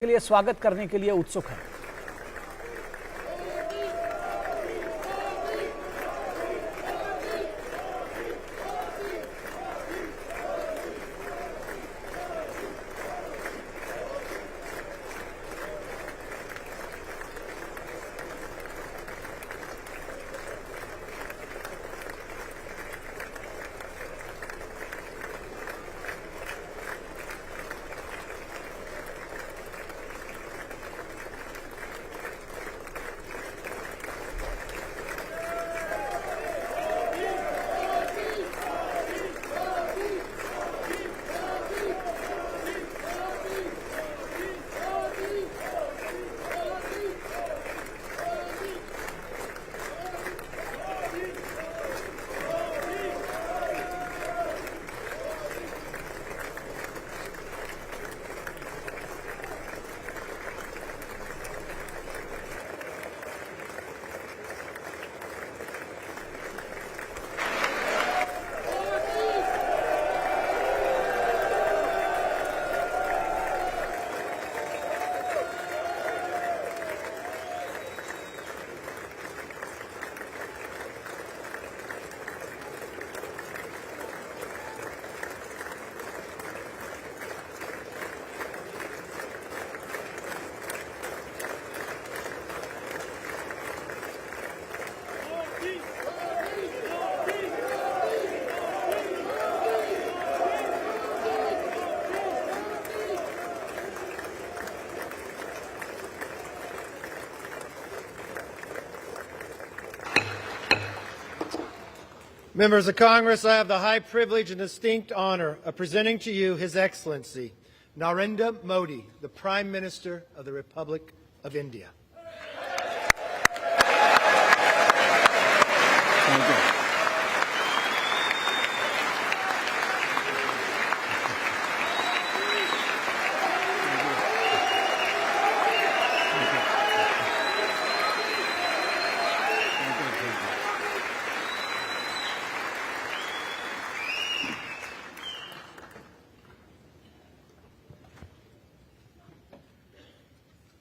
के लिए स्वागत करने के लिए उत्सुक है। Members of Congress, I have the high privilege and distinct honor of presenting to you His Excellency Narendra Modi, the Prime Minister of the Republic of India. Thank you.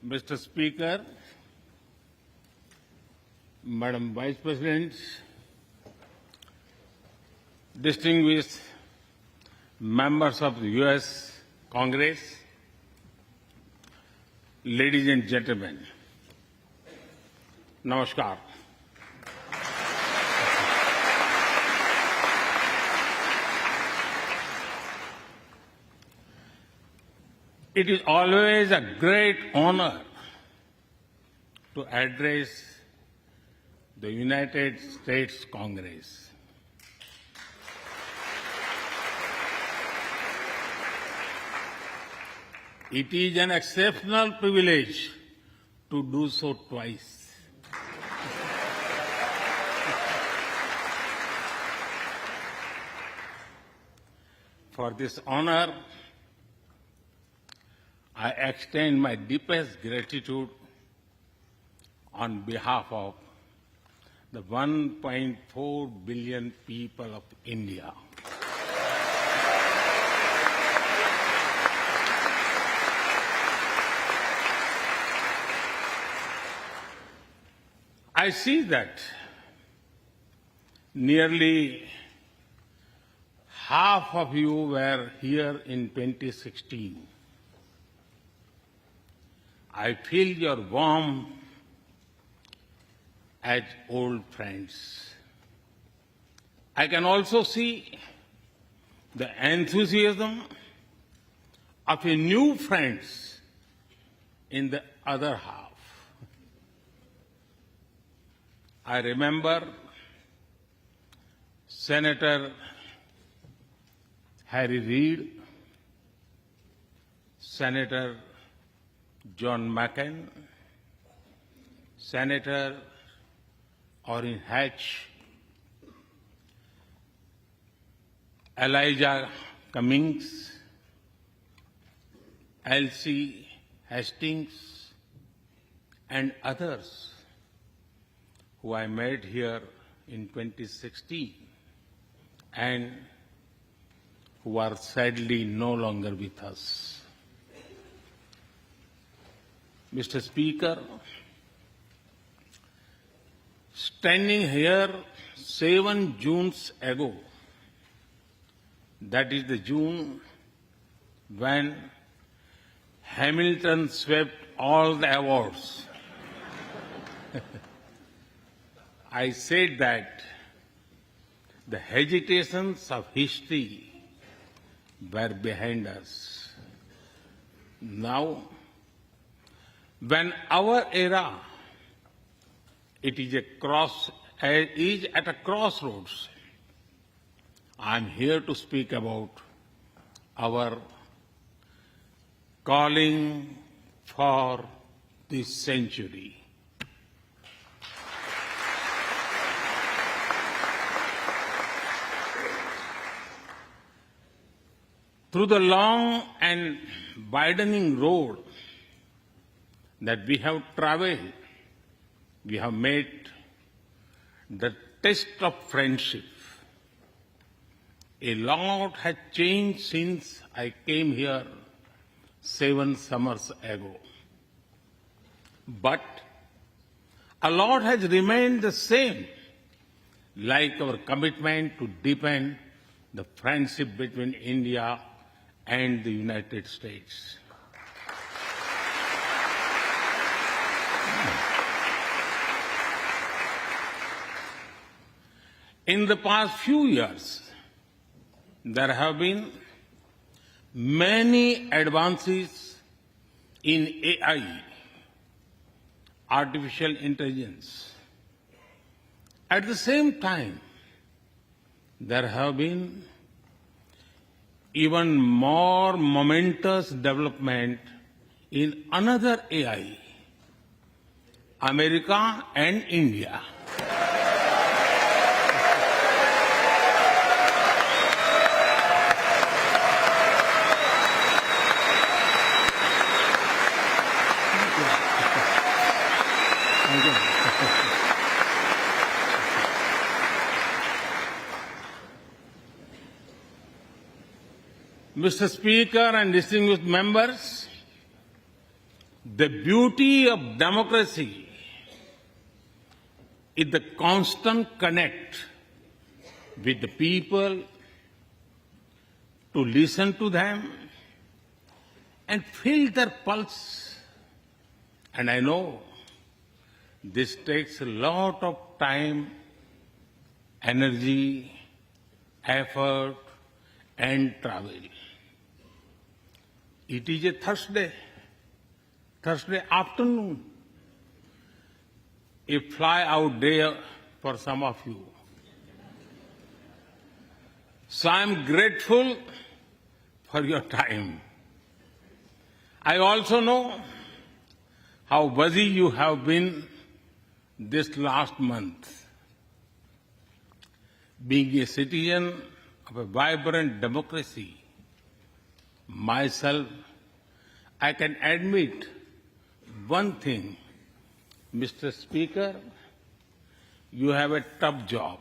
Mr. Speaker, Madam Vice President, distinguished members of the U.S. Congress, ladies and gentlemen, Namaskar. It is always a great honor to address the United States Congress. It is an exceptional privilege to do so twice. For this honor, I extend my deepest gratitude on behalf of the 1.4 billion people of India. I see that nearly half of you were here in 2016. I feel your warmth as old friends. I can also see the enthusiasm of a new friends in the other half. I remember Senator Harry Reid, Senator John McCain, Senator Orrin Hatch, Elijah Cummings, Elsie Hastings, and others who I met here in 2016 and who are sadly no longer with us. Mr. Speaker, standing here 7 Junes ago, that is the June when Hamilton swept all the awards, I said that the hesitations of history were behind us. Now, when our era is at a crossroads, I am here to speak about our calling for this century. Through the long and widening road that we have traveled, we have met the test of friendship. A lot has changed since I came here 7 summers ago. But a lot has remained the same, like our commitment to deepen the friendship between India and the United States. In the past few years, there have been many advances in AI, artificial intelligence. At the same time, there have been even more momentous development in another AI, America and India. Mr. Speaker and distinguished members, the beauty of democracy is the constant connect with the people, to listen to them and feel their pulse. And I know this takes a lot of time, energy, effort, and travel. It is a Thursday afternoon, a fly-out day for some of you. So I am grateful for your time. I also know how busy you have been this last month. Being a citizen of a vibrant democracy, myself, I can admit one thing, Mr. Speaker, you have a tough job.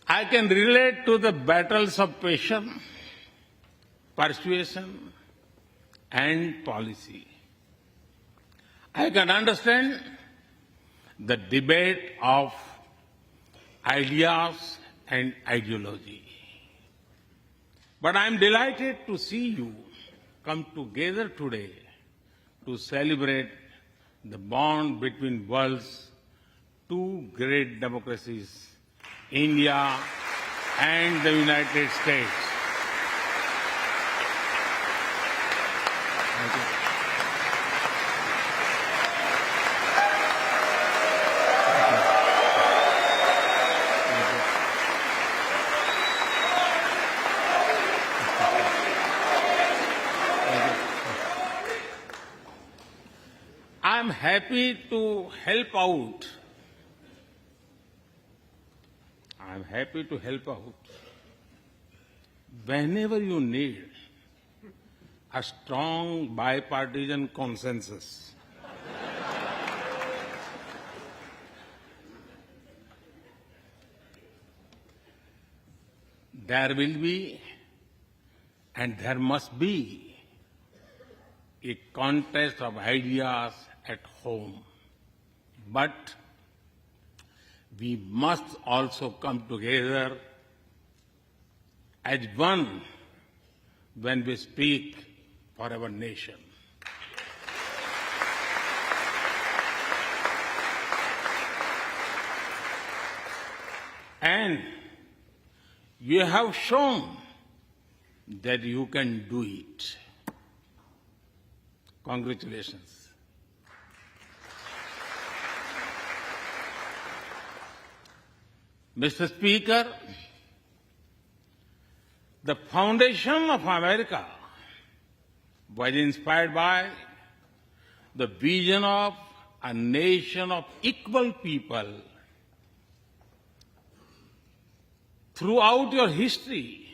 I can relate to the battles of patience, persuasion, and policy. I can understand the debate of ideas and ideology. But I am delighted to see you come together today to celebrate the bond between world's two great democracies, India and the United States. Thank you. I'm happy to help out. I'm happy to help out whenever you need a strong bipartisan consensus. there will be and there must be a contest of ideas at home. But we must also come together as one when we speak for our nation. And you have shown that you can do it. Congratulations. Mr. Speaker, the foundation of America was inspired by the vision of a nation of equal people. Throughout your history,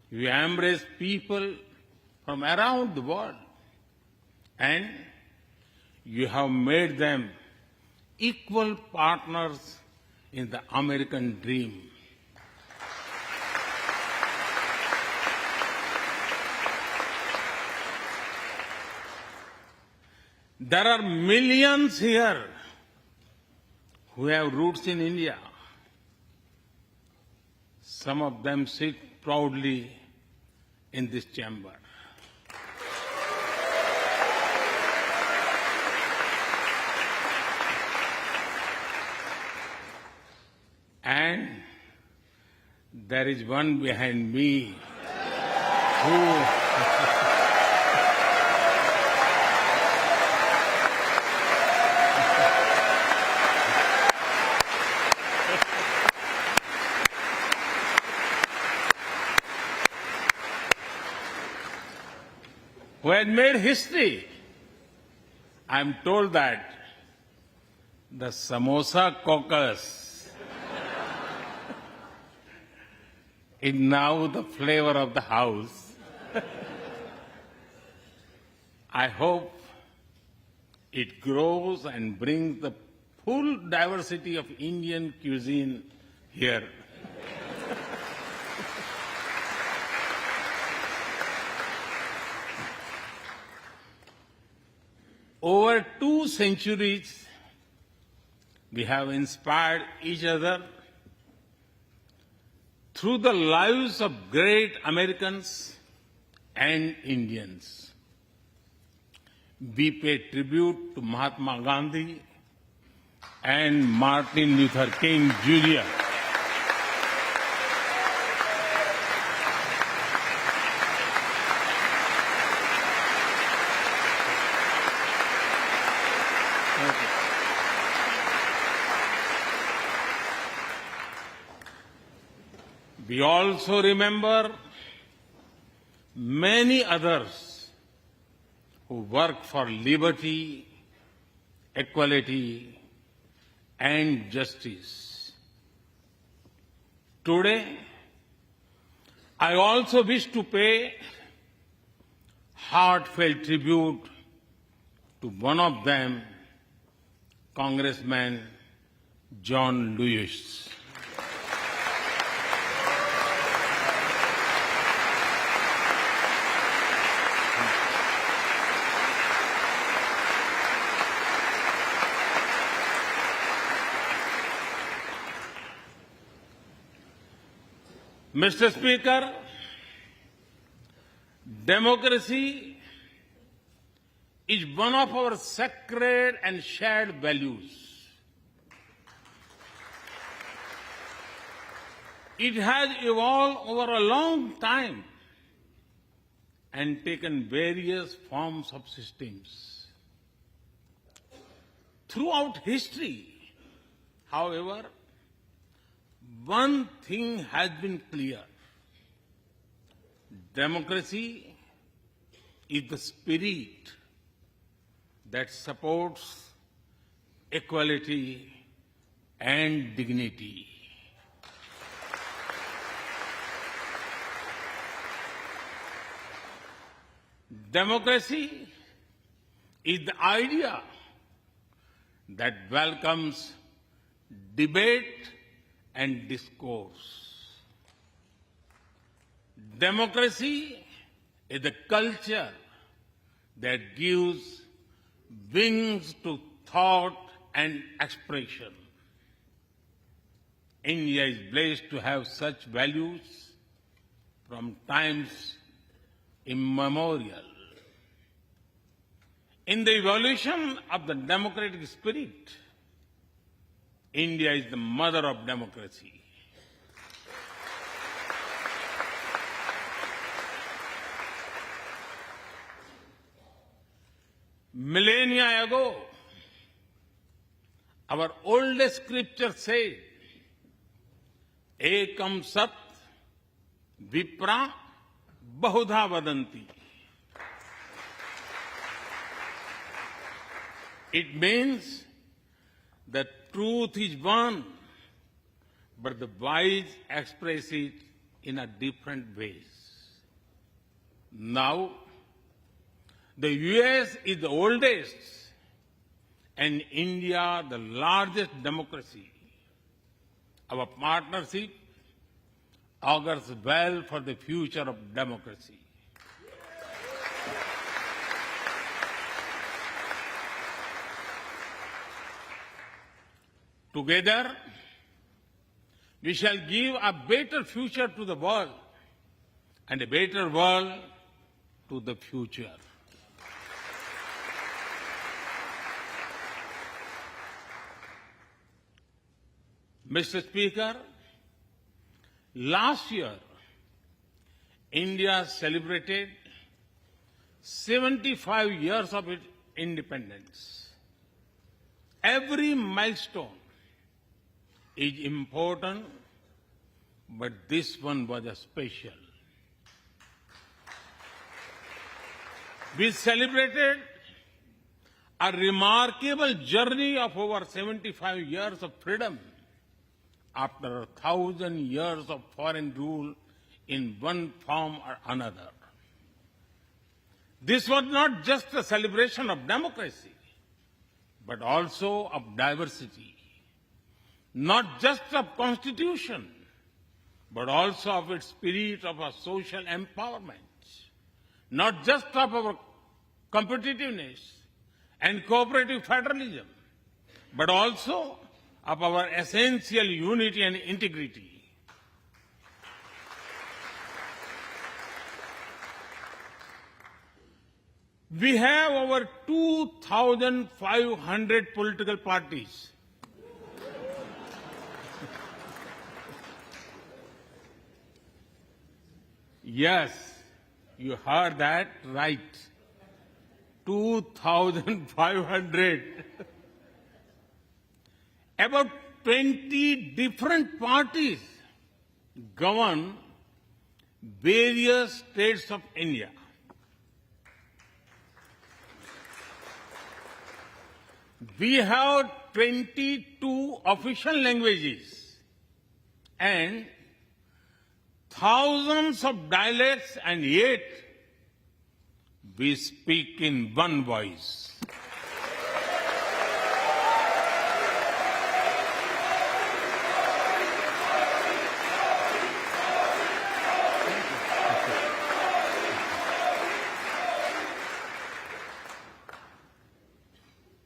you embrace people from around the world, and you have made them equal partners in the American dream. There are millions here who have roots in India. Some of them sit proudly in this chamber. And there is one behind me who has made history. I'm told that the Samosa caucus is now the flavor of the house. I hope it grows and brings the full diversity of Indian cuisine here. Over 2 centuries, we have inspired each other through the lives of great Americans and Indians. We pay tribute to Mahatma Gandhi and Martin Luther King Jr. We also remember many others who work for liberty, equality, and justice. Today, I also wish to pay heartfelt tribute to one of them, Congressman John Lewis. Mr. Speaker, democracy is one of our sacred and shared values. It has evolved over a long time and taken various forms of systems. Throughout history, however, one thing has been clear. Democracy is the spirit that supports equality and dignity. Democracy is the idea that welcomes debate and discourse. Democracy is the culture that gives wings to thought and expression. India is blessed to have such values from times immemorial. In the evolution of the democratic spirit, India is the mother of democracy. Millennia ago, our oldest scripture said, Ekam Sat Vipra Bahudha Vadanti. It means the truth is one, but the wise express it in a different ways. Now, the US is the oldest and India the largest democracy. Our partnership augurs well for the future of democracy. Together, we shall give a better future to the world and a better world to the future. Mr. Speaker, last year, India celebrated 75 years of its independence. Every milestone is important, but this one was a special. We celebrated a remarkable journey of over 75 years of freedom after 1,000 years of foreign rule in one form or another. This was not just a celebration of democracy, but also of diversity. Not just of constitution, but also of its spirit of a social empowerment. Not just of our competitiveness and cooperative federalism, but also of our essential unity and integrity. We have over 2,500 political parties. Yes, you heard that right. 2,500. About 20 different parties govern various states of India. We have 22 official languages and thousands of dialects, and yet we speak in one voice.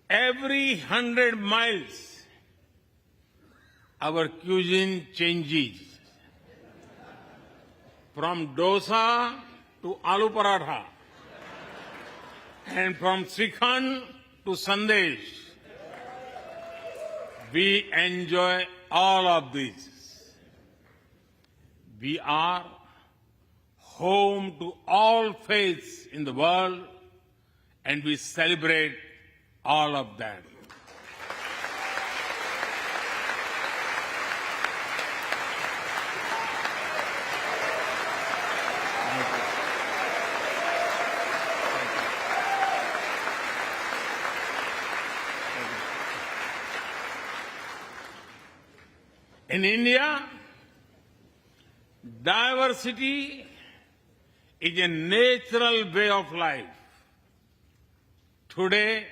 Every 100 miles, our cuisine changes. From dosa to aloo paratha, and from Srikhand to Sandesh. We enjoy all of this. We are home to all faiths in the world, and we celebrate all of them. In India, diversity is a natural way of life. Today,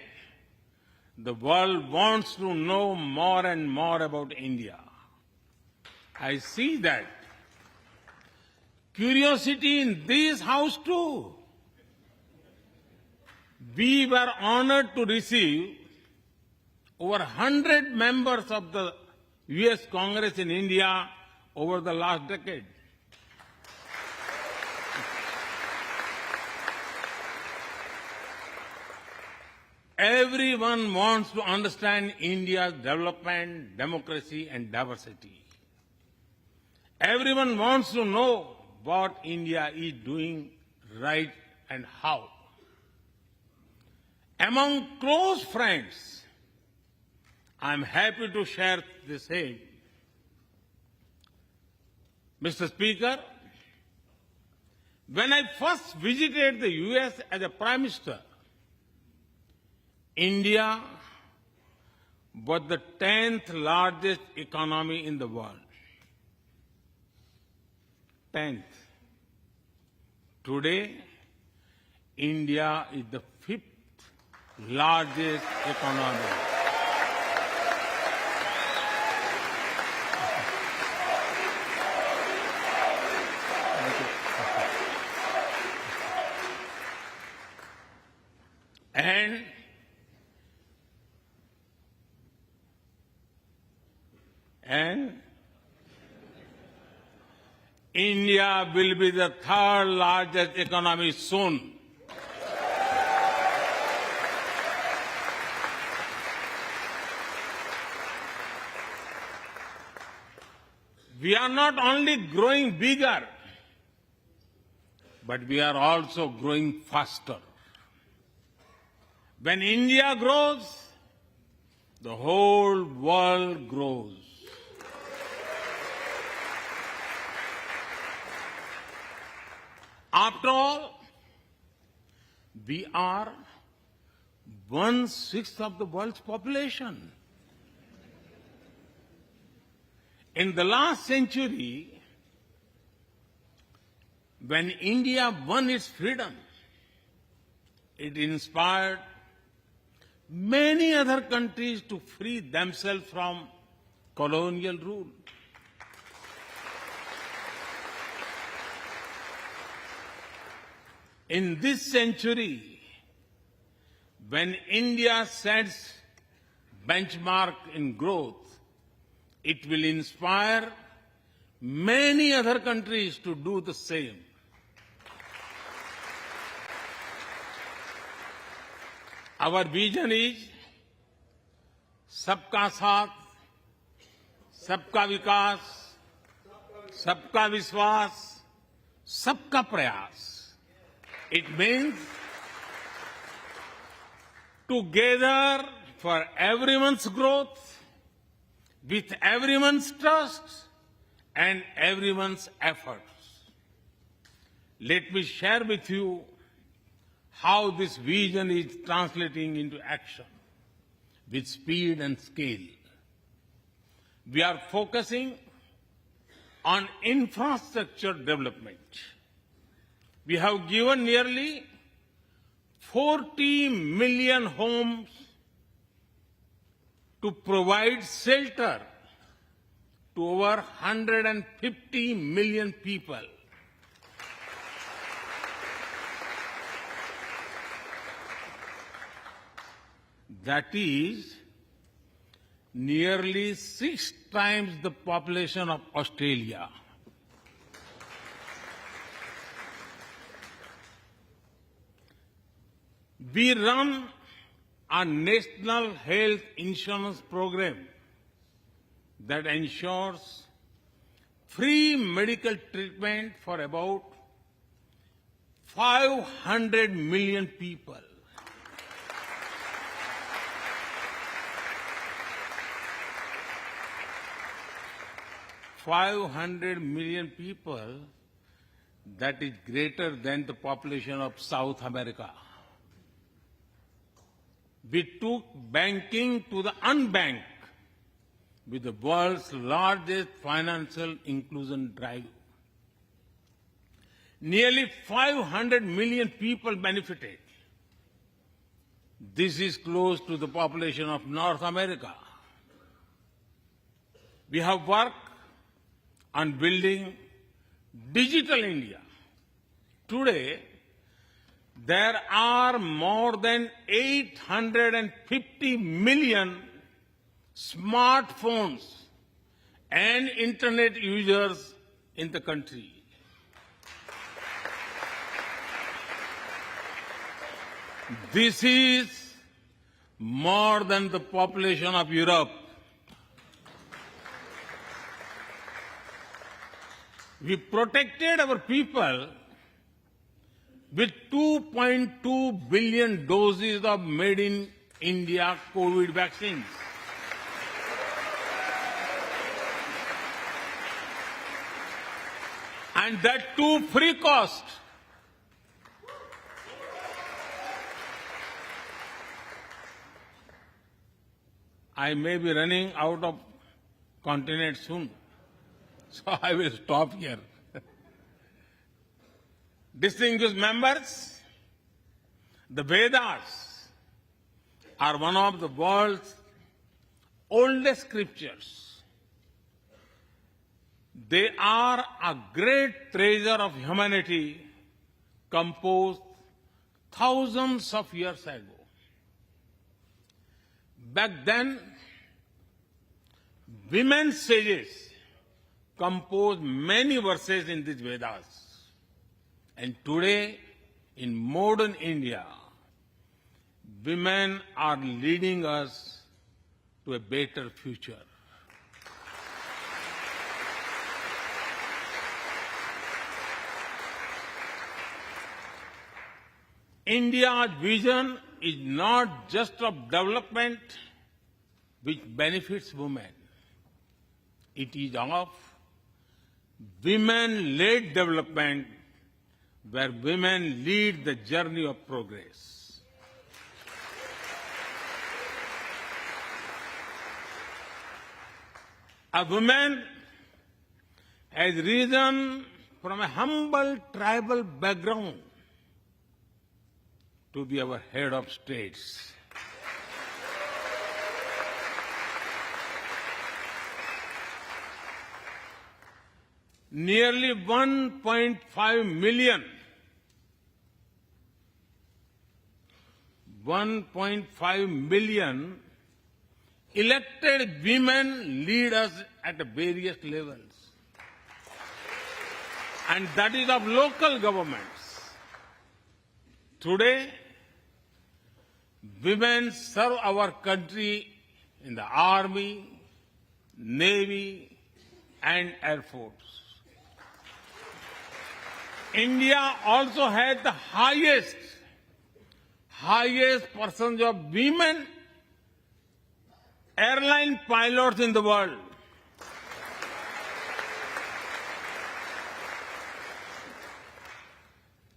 the world wants to know more and more about India. I see that curiosity in this house too. We were honored to receive over 100 members of the US Congress in India over the last decade. Everyone wants to understand India's development, democracy, and diversity. Everyone wants to know what India is doing right and how. Among close friends, I am happy to share the same. Mr. Speaker, when I first visited the US as a Prime Minister, India was the 10th largest economy in the world. 10th. Today, India is the 5th largest economy. And India will be the 3rd largest economy soon. We are not only growing bigger, but we are also growing faster. When India grows, the whole world grows. After all, we are 1/6 of the world's population. In the last century, when India won its freedom, it inspired many other countries to free themselves from colonial rule. In this century, when India sets benchmark in growth, it will inspire many other countries to do the same. Our vision is सबका साथ, सबका विकास, सबका विश्वास, सबका प्रयास. It means together for everyone's growth, with everyone's trust and everyone's efforts. Let me share with you how this vision is translating into action with speed and scale. We are focusing on infrastructure development. We have given nearly 40 million homes to provide shelter to over 150 million people. That is nearly 6 times the population of Australia. We run a national health insurance program that ensures free medical treatment for about 500 million people. 500 million people, that is greater than the population of South America. We took banking to the unbanked with the world's largest financial inclusion drive. Nearly 500 million people benefited. This is close to the population of North America. We have worked on building Digital India. Today, there are more than 850 million smartphones and internet users in the country. This is more than the population of Europe. We protected our people with 2.2 billion doses of made in India COVID vaccines. And that too free cost. I may be running out of continent soon, so I will stop here. Distinguished members, the Vedas are one of the world's oldest scriptures. They are a great treasure of humanity composed thousands of years ago. Back then, women sages composed many verses in these Vedas. And today, in modern India, women are leading us to a better future. India's vision is not just of development which benefits women. It is of women-led development where women lead the journey of progress. A woman has risen from a humble tribal background to be our head of states. Nearly 1.5 million elected women lead us at various levels. And that is of local governments. Today, women serve our country in the Army, Navy, and Air Force. India also has the highest percentage of women airline pilots in the world.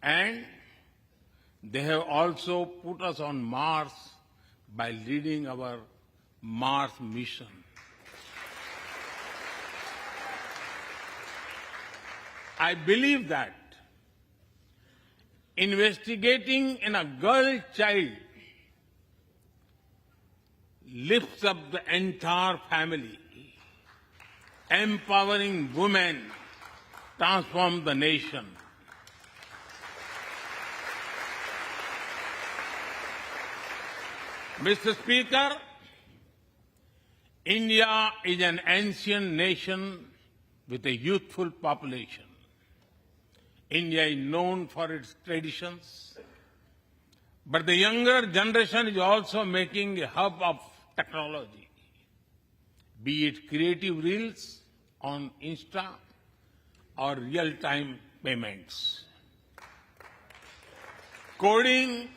And they have also put us on Mars by leading our Mars mission. I believe that investigating in a girl child lifts up the entire family. Empowering women transforms the nation. Mr. Speaker, India is an ancient nation with a youthful population. India is known for its traditions, but the younger generation is also making a hub of technology, be it creative reels on Insta or real-time payments. Coding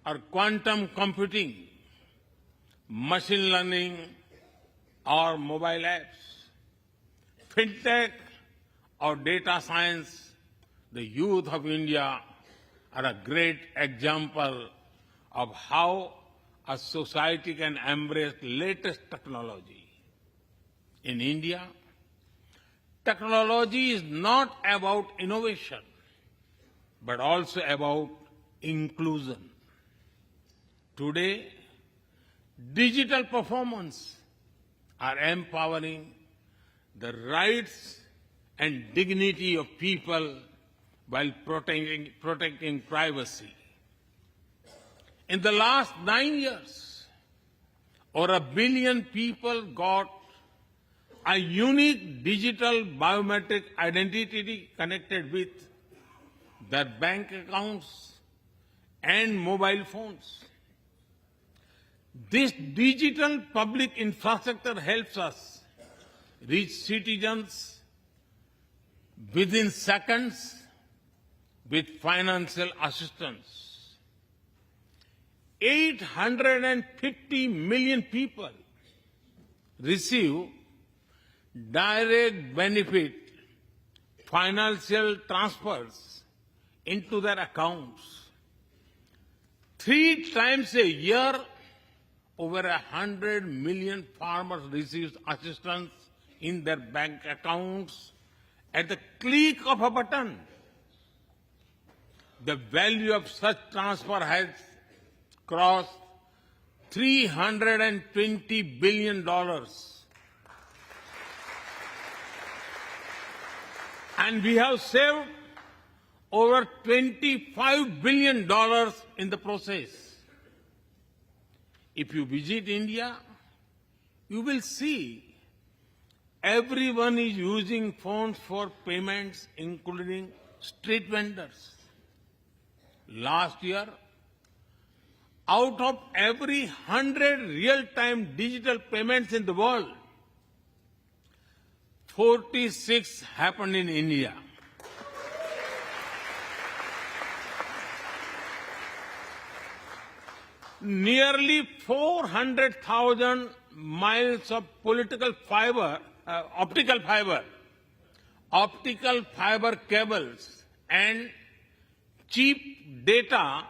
or quantum computing, machine learning or mobile apps, fintech or data science, the youth of India are a great example of how a society can embrace latest technology. In India, technology is not about innovation, but also about inclusion. Today, digital performance are empowering the rights and dignity of people while protecting privacy. In the last 9 years, over 1 billion people got a unique digital biometric identity connected with their bank accounts and mobile phones. This digital public infrastructure helps us reach citizens within seconds with financial assistance. 850 million people receive direct benefit financial transfers into their accounts. 3 times a year, over 100 million farmers receive assistance in their bank accounts at the click of a button. The value of such transfer has crossed $320 billion. And we have saved over $25 billion in the process. If you visit India, you will see everyone is using phones for payments, including street vendors. Last year, out of every 100 real-time digital payments in the world, 46 happened in India. Nearly 400,000 miles of optical fiber cables, and cheap data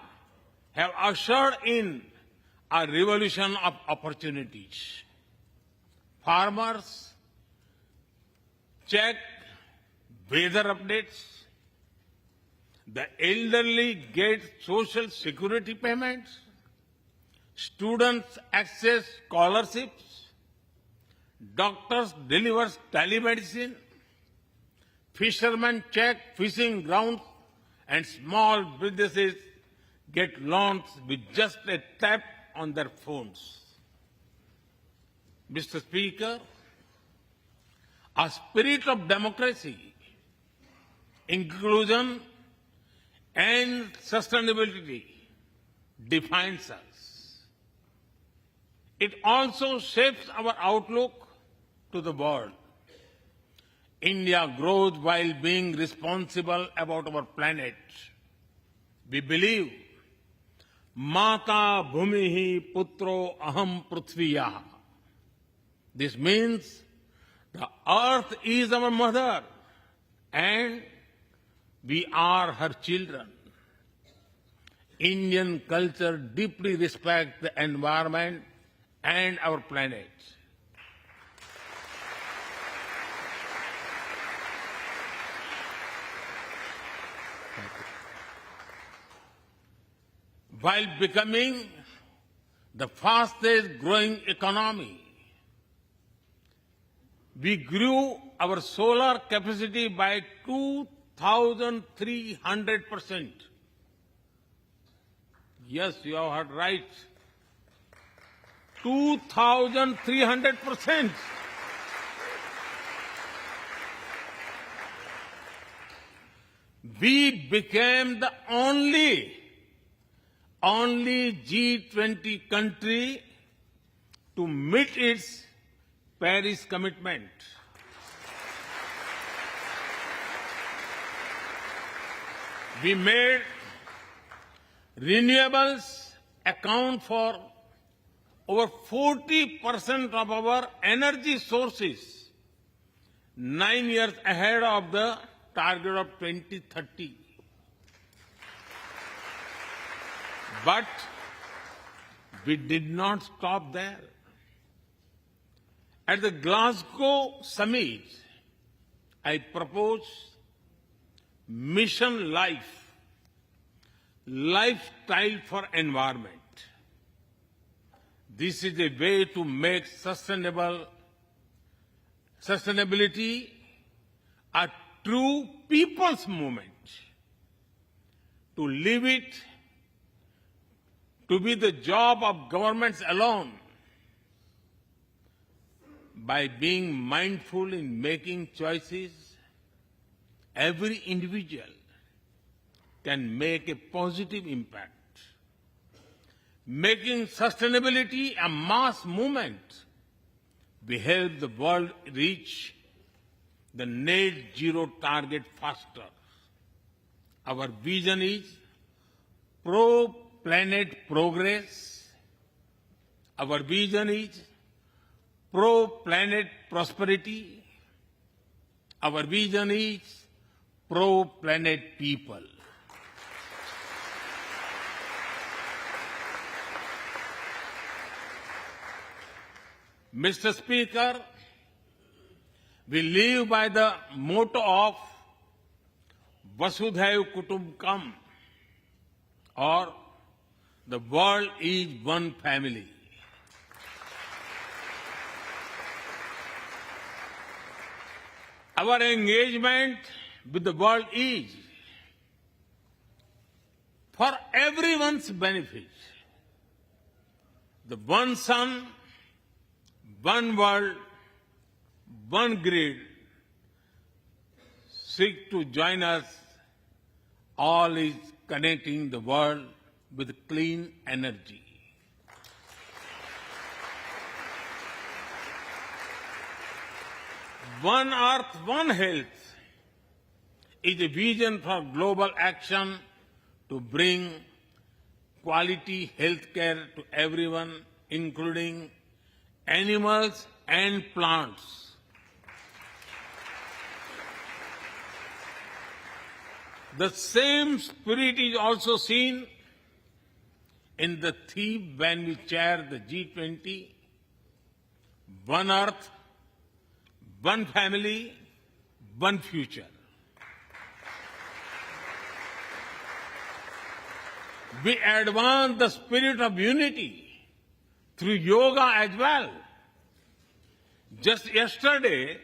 have ushered in a revolution of opportunities. Farmers check weather updates. The elderly get social security payments. Students access scholarships. Doctors deliver telemedicine. Fishermen check fishing grounds, and small businesses get loans with just a tap on their phones. Mr. Speaker, a spirit of democracy, inclusion, and sustainability defines us. It also shapes our outlook to the world. India grows while being responsible about our planet. We believe, Mata Bhumihi Putro Aham Prithviya. This means the earth is our mother and we are her children. Indian culture deeply respects the environment and our planet. While becoming the fastest growing economy, we grew our solar capacity by 2,300%. Yes, you have heard right. 2,300%. We became the only G20 country to meet its Paris commitment. We made renewables account for over 40% of our energy sources, 9 years ahead of the target of 2030. But we did not stop there. At the Glasgow summit, I proposed Mission Life, lifestyle for environment. This is a way to make sustainability a true people's movement. To leave it to be the job of governments alone, by being mindful in making choices, every individual can make a positive impact. Making sustainability a mass movement, we help the world reach the net zero target faster. Our vision is pro-planet progress. Our vision is pro-planet prosperity. Our vision is pro-planet people. Mr. Speaker, we live by the motto of Vasudhaiv Kutumbakam, or the world is one family. Our engagement with the world is for everyone's benefit. The one sun, one world, one grid seek to join us. All is connecting the world with clean energy. One Earth, One Health is a vision for global action to bring quality health care to everyone, including animals and plants. The same spirit is also seen in the theme when we chair the G20, One Earth, One Family, One Future. We advance the spirit of unity through yoga as well. Just yesterday,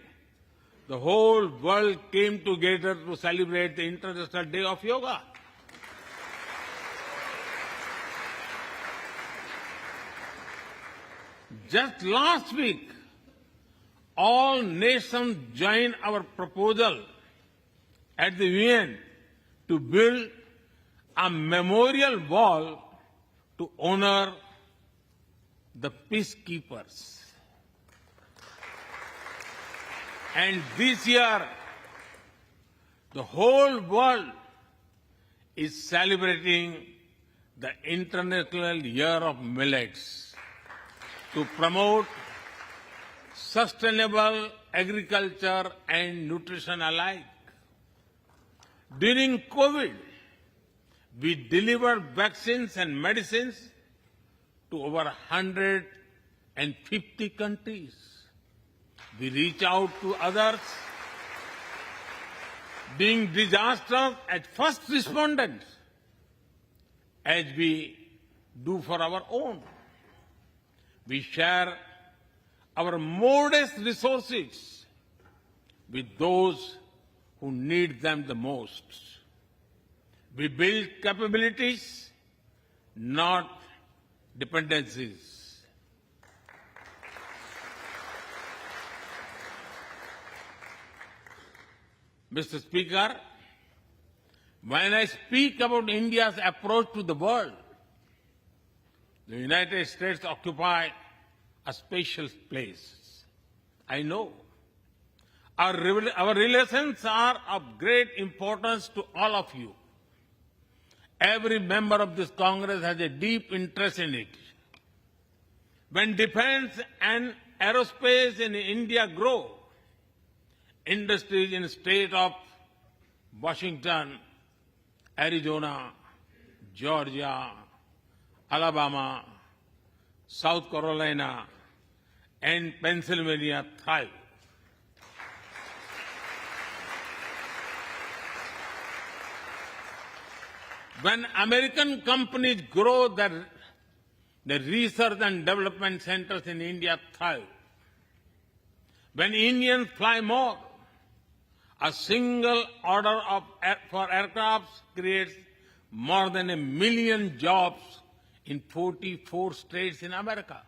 the whole world came together to celebrate the International Day of Yoga. Just last week, all nations joined our proposal at the UN to build a memorial wall to honor the peacekeepers. And this year, the whole world is celebrating the International Year of Millets to promote sustainable agriculture and nutrition alike. During COVID, we delivered vaccines and medicines to over 150 countries. We reach out to others, being disasters as first responders, as we do for our own. We share our modest resources with those who need them the most. We build capabilities, not dependencies. Mr. Speaker, when I speak about India's approach to the world, the United States occupy a special place. I know. Our relations are of great importance to all of you. Every member of this Congress has a deep interest in it. When defense and aerospace in India grow, industries in the state of Washington, Arizona, Georgia, Alabama, South Carolina, and Pennsylvania thrive. When American companies grow, the research and development centers in India thrive. When Indians fly more, A single order for aircrafts creates more than 1 million jobs in 44 states in America.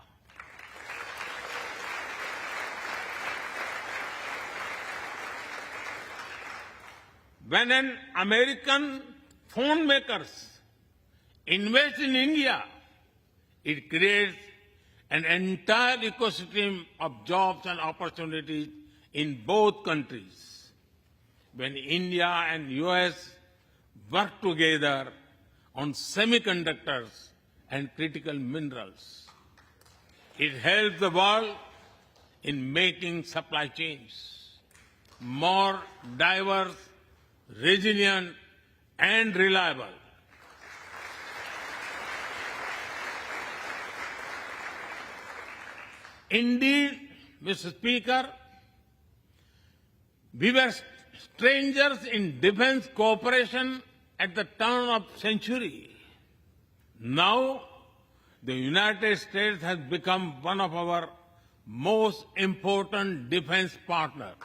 When an American phone makers invest in India, it creates an entire ecosystem of jobs and opportunities in both countries. When India and US work together on semiconductors and critical minerals, it helps the world in making supply chains more diverse, resilient, and reliable. Indeed, Mr. Speaker, we were strangers in defense cooperation at the turn of the century. Now, the United States has become one of our most important defense partners.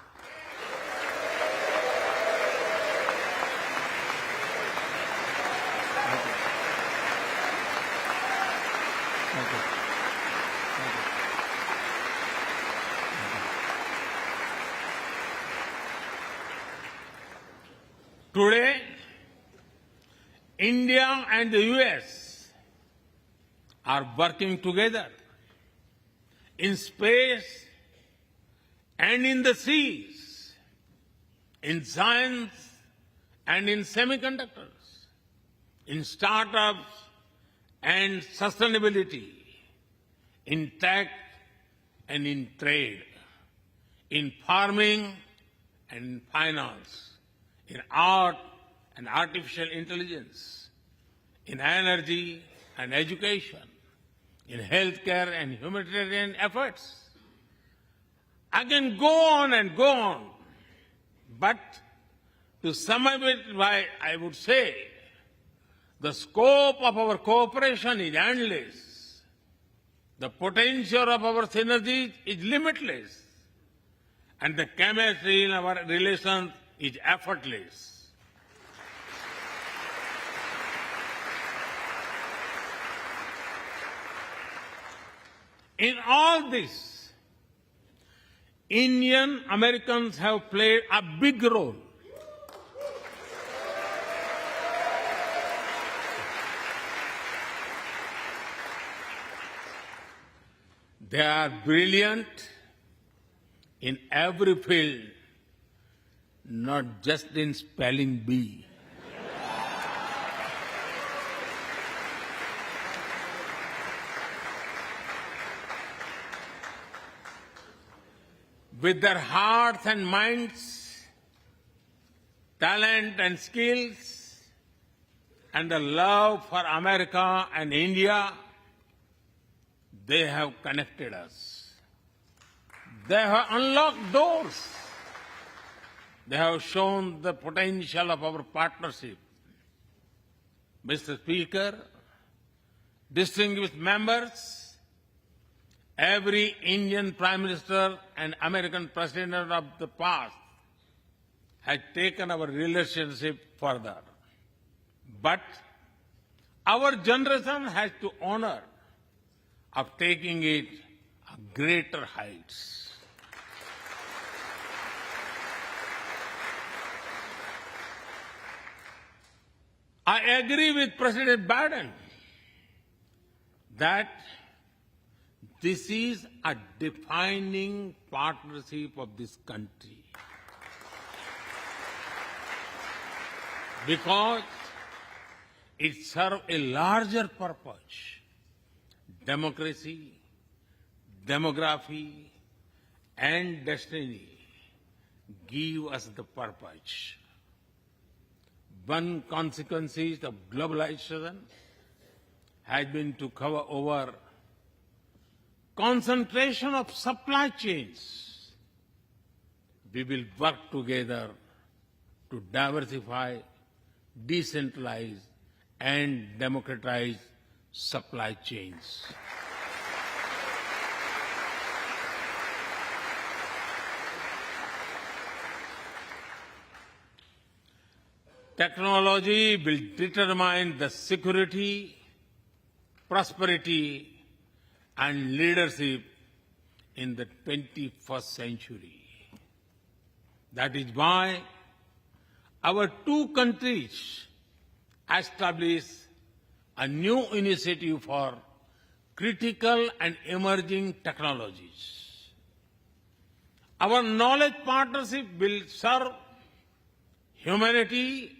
Today, India and the US are working together in space and in the seas, in science and in semiconductors, in startups and sustainability, in tech and in trade, in farming and finance, in art and artificial intelligence, in energy and education, in healthcare and humanitarian efforts. I can go on and go on, but to sum up it, I would say the scope of our cooperation is endless. The potential of our synergies is limitless. And the chemistry in our relations is effortless. In all this, Indian Americans have played a big role. They are brilliant in every field, not just in spelling bee. With their hearts and minds, talent and skills, and the love for America and India, they have connected us. They have unlocked doors. They have shown the potential of our partnership. Mr. Speaker, distinguished members, every Indian Prime Minister and American President of the past has taken our relationship further. But our generation has to honor of taking it to greater heights. I agree with President Biden that this is a defining partnership of this country, because it serves a larger purpose: democracy, demography, and destiny give us the purpose. One consequence of globalization has been to cover over concentration of supply chains. We will work together to diversify, decentralize, and democratize supply chains. Technology will determine the security, prosperity, and leadership in the 21st century. That is why our two countries established a new initiative for critical and emerging technologies. Our knowledge partnership will serve humanity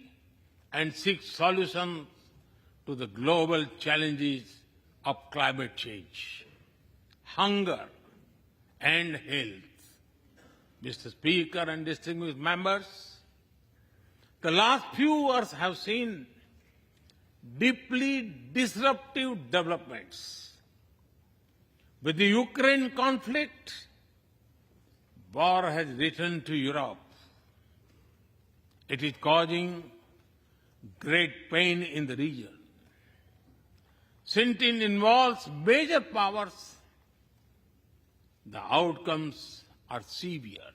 and seek solutions to the global challenges of climate change, hunger, and health. Mr. Speaker and distinguished members, the last few years have seen deeply disruptive developments. With the Ukraine conflict, war has returned to Europe. It is causing great pain in the region. Since it involves major powers, the outcomes are severe.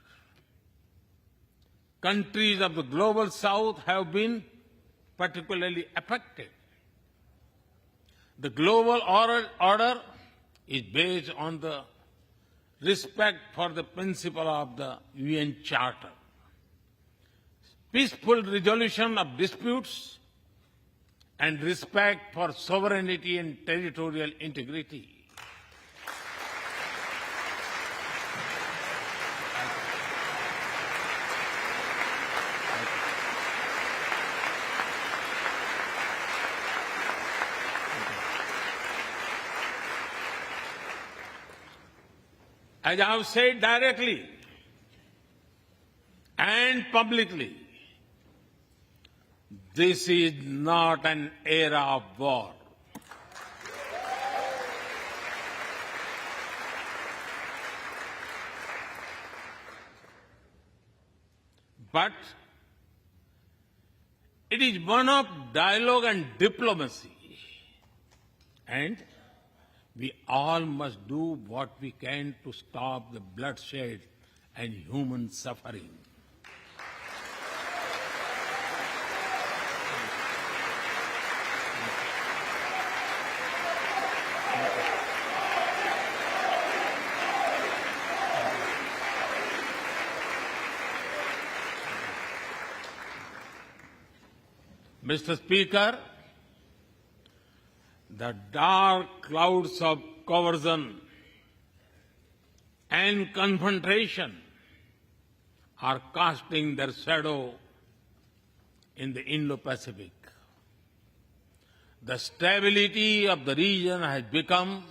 Countries of the global south have been particularly affected. The global order is based on the respect for the principle of the UN Charter, peaceful resolution of disputes, and respect for sovereignty and territorial integrity. As I have said directly and publicly, this is not an era of war. But it is one of dialogue and diplomacy. And we all must do what we can to stop the bloodshed and human suffering. Mr. Speaker, the dark clouds of coercion and confrontation are casting their shadow in the Indo-Pacific. The stability of the region has become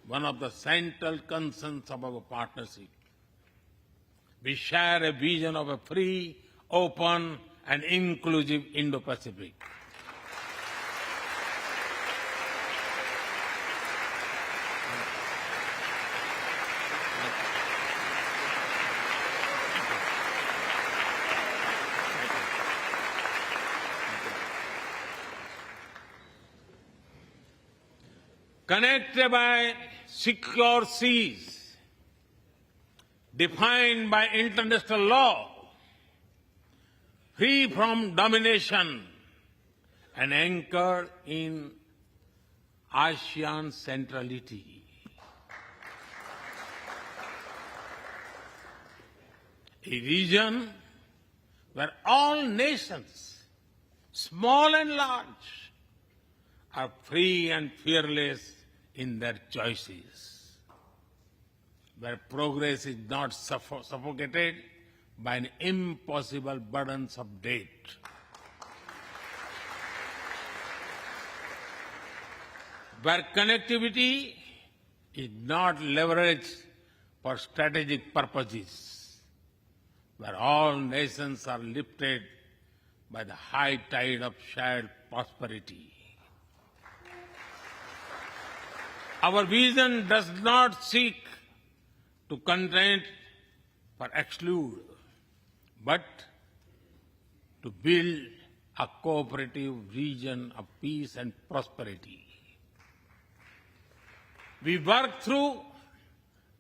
one of the central concerns of our partnership. We share a vision of a free, open, and inclusive Indo-Pacific. Connected by secure seas, defined by international law, free from domination, and anchored in ASEAN centrality. A region where all nations, small and large, are free and fearless in their choices, where progress is not suffocated by an impossible burdens of debt. Where connectivity is not leveraged for strategic purposes, where all nations are lifted by the high tide of shared prosperity. Our vision does not seek to content or exclude, but to build a cooperative region of peace and prosperity. We work through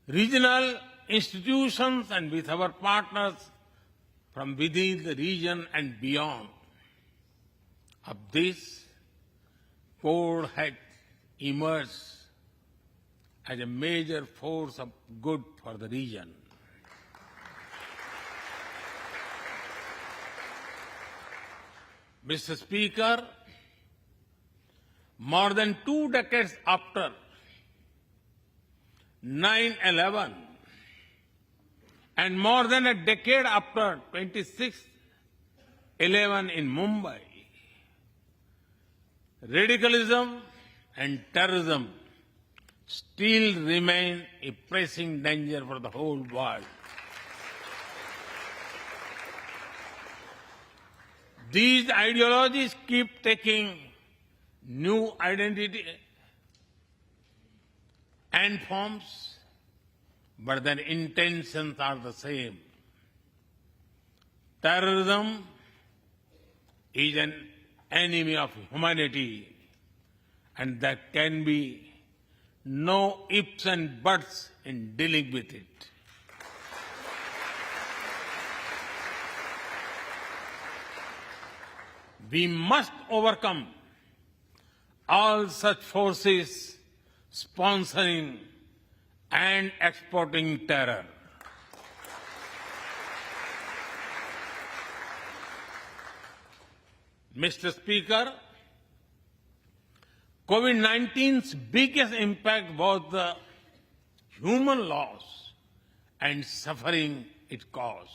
regional institutions and with our partners from within the region and beyond. of this code had emerged as a major force of good for the region. Mr. Speaker, more than 2 decades after 9/11 and more than a decade after 26/11 in Mumbai, radicalism and terrorism still remain a pressing danger for the whole world. These ideologies keep taking new identity and forms, but their intentions are the same. Terrorism is an enemy of humanity, and there can be no ifs and buts in dealing with it. We must overcome all such forces sponsoring and exporting terror. Mr. Speaker, COVID-19's biggest impact was the human loss and suffering it caused.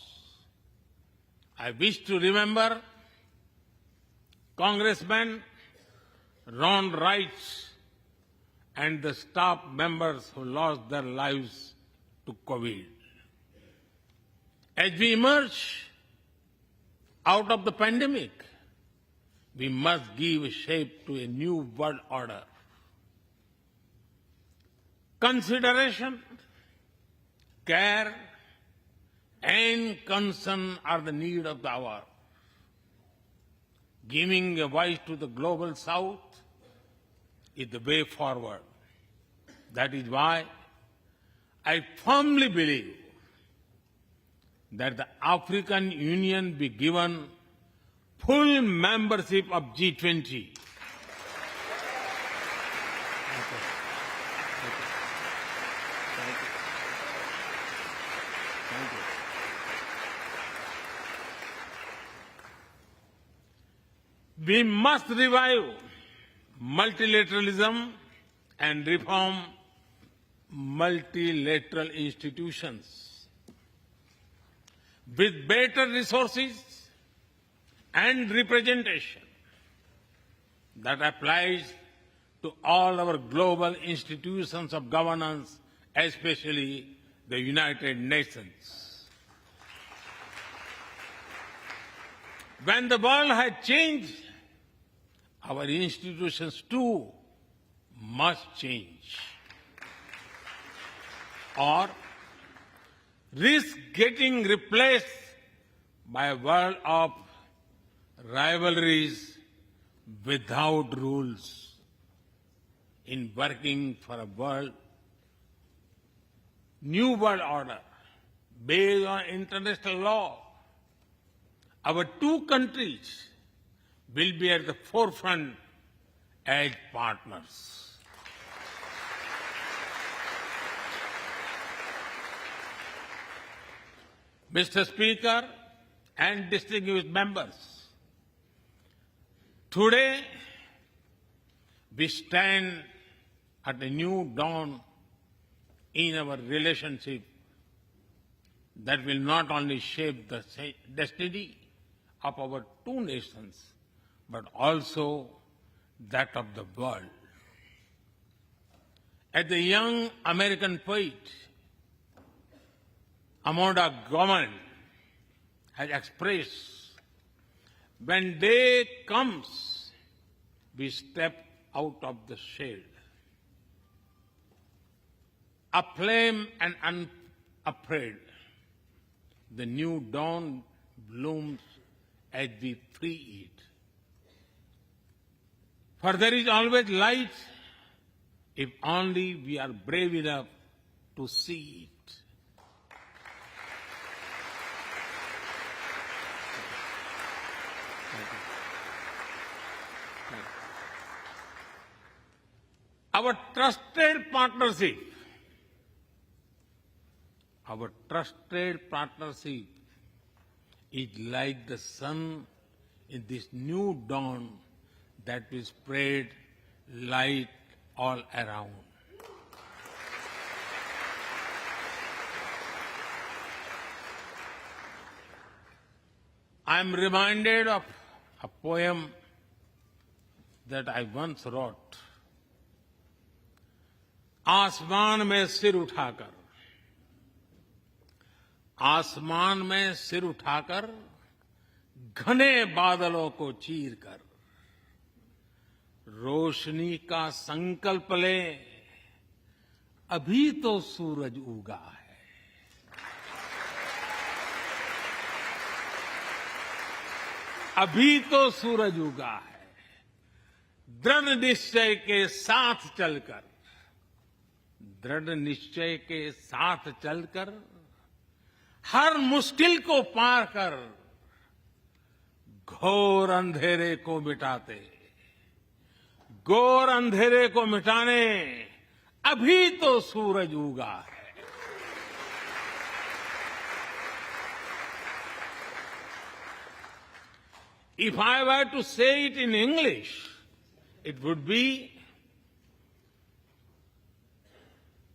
I wish to remember Congressman Ron Wright and the staff members who lost their lives to COVID. As we emerge out of the pandemic, we must give shape to a new world order. Consideration, care, and concern are the need of the hour. Giving a voice to the global south is the way forward. That is why I firmly believe that the African Union be given full membership of G20. We must revive multilateralism and reform multilateral institutions. With better resources and representation that applies to all our global institutions of governance, especially the United Nations. When the world has changed, our institutions too must change, or risk getting replaced by a world of rivalries without rules. In working for a new world order based on international law, our two countries will be at the forefront as partners. Mr. Speaker and distinguished members, today we stand at a new dawn in our relationship that will not only shape the destiny of our two nations, but also that of the world. As the young American poet Amanda Gorman has expressed, when day comes, we step out of the shade. Aflame and unafraid, the new dawn blooms as we free it. For there is always light if only we are brave enough to see it. Our trusted partnership, is like the sun in this new dawn that will spread light all around. I am reminded of a poem that I once wrote. आसमान में सिर उठाकर, आसमान में सिर उठाकर, घने बादलों को चीरकर, रोशनी का संकल्प ले, अभी तो सूरज उगा है। अभी तो सूरज उगा है। दृढ़ निश्चय के साथ चलकर, दृढ़ निश्चय के साथ चलकर, हर मुश्किल को पार कर, घोर अंधेरे को मिटाते, घोर अंधेरे को मिटाने अभी तो सूरज उगा है। If I were to say it in English, it would be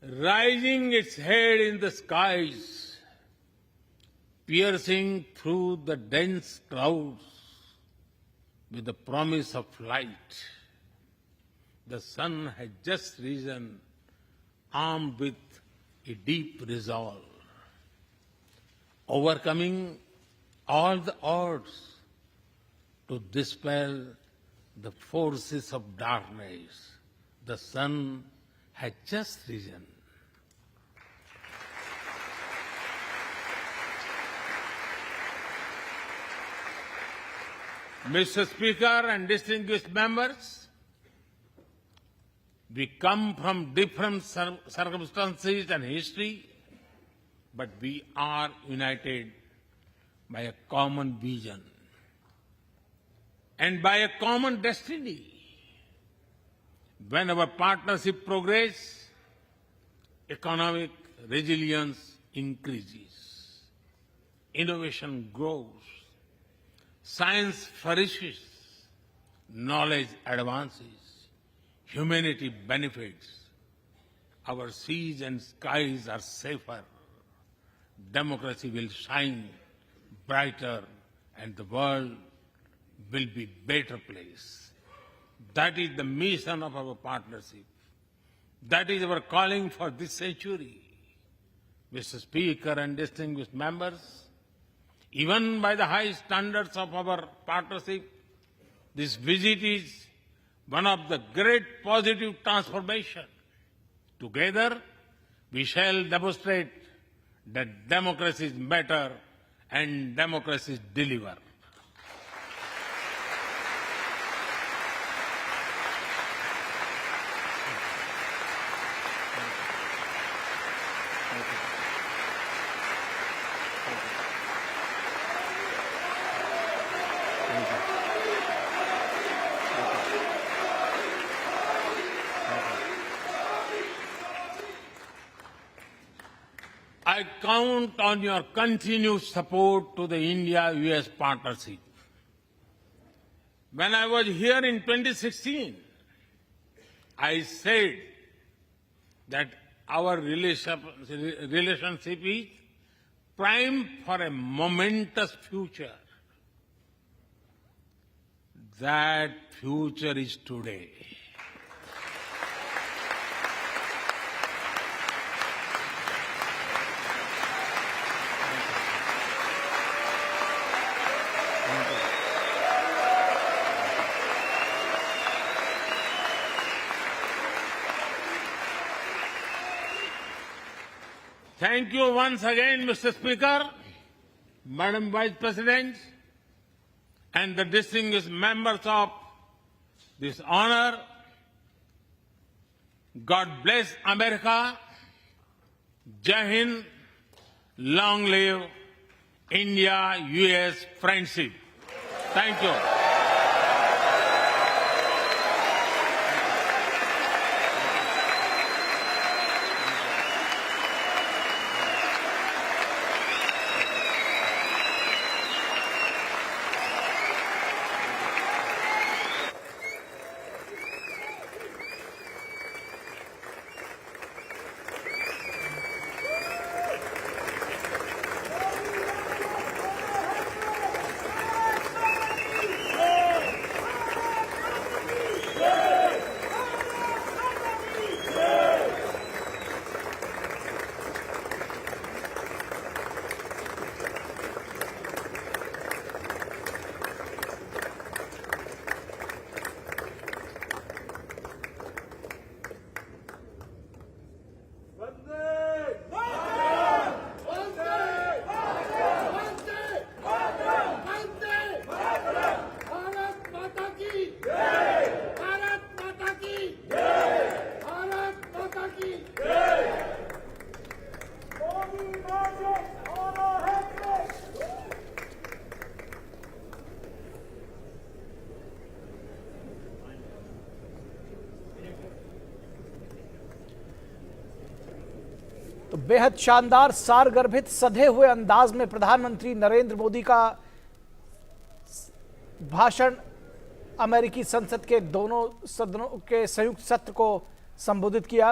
rising its head in the skies, piercing through the dense clouds with the promise of light. The sun has just risen, armed with a deep resolve, overcoming all the odds to dispel the forces of darkness. The sun has just risen. Mr. Speaker and distinguished members, we come from different circumstances and history, but we are united by a common vision and by a common destiny. When our partnership progresses, economic resilience increases, innovation grows, science flourishes, knowledge advances, humanity benefits, our seas and skies are safer, democracy will shine brighter, and the world will be a better place. That is the mission of our partnership. That is our calling for this century. Mr. Speaker and distinguished members, even by the high standards of our partnership, this visit is one of the great positive transformation. Together, we shall demonstrate that democracy is better and democracy deliver. I count on your continued support to the India-US partnership. When I was here in 2016, I said that our relationship is primed for a momentous future. That future is today. Thank you once again, Mr. Speaker, Madam Vice President, and the distinguished members of this honor. God bless America. Jai Hind. Long live India-US friendship. Thank you. तो बेहद शानदार, सारगर्भित, सधे हुए अंदाज में प्रधानमंत्री नरेंद्र मोदी का भाषण अमेरिकी संसद के दोनों सदनों के संयुक्त सत्र को संबोधित किया।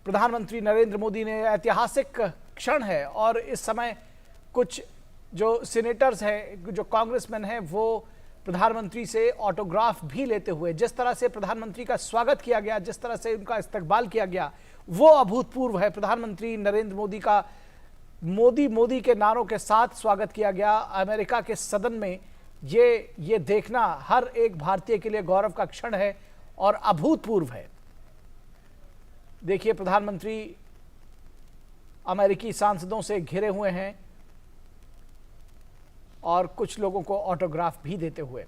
प्रधानमंत्री नरेंद्र मोदी ने ऐतिहासिक क्षण है और इस समय कुछ जो सीनेटर्स हैं, जो कांग्रेसमैन हैं, वो प्रधानमंत्री से ऑटोग्राफ भी लेते हुए, जिस तरह से प्रधानमंत्री का स्वागत किया गया, जिस तरह से उनका इस्तकबाल किया गया, वो अभूतपूर्व है। प्रधानमंत्री नरेंद्र मोदी का मोदी मोदी के नारों के साथ स्वागत किया गया अमेरिका के सदन में। ये देखना हर एक भारतीय के लिए गौरव का क्षण है और अभूतपूर्व है। देखिए, प्रधानमंत्री अमेरिकी सांसदों से घिरे हुए हैं और कुछ लोगों को ऑटोग्राफ भी देते हुए।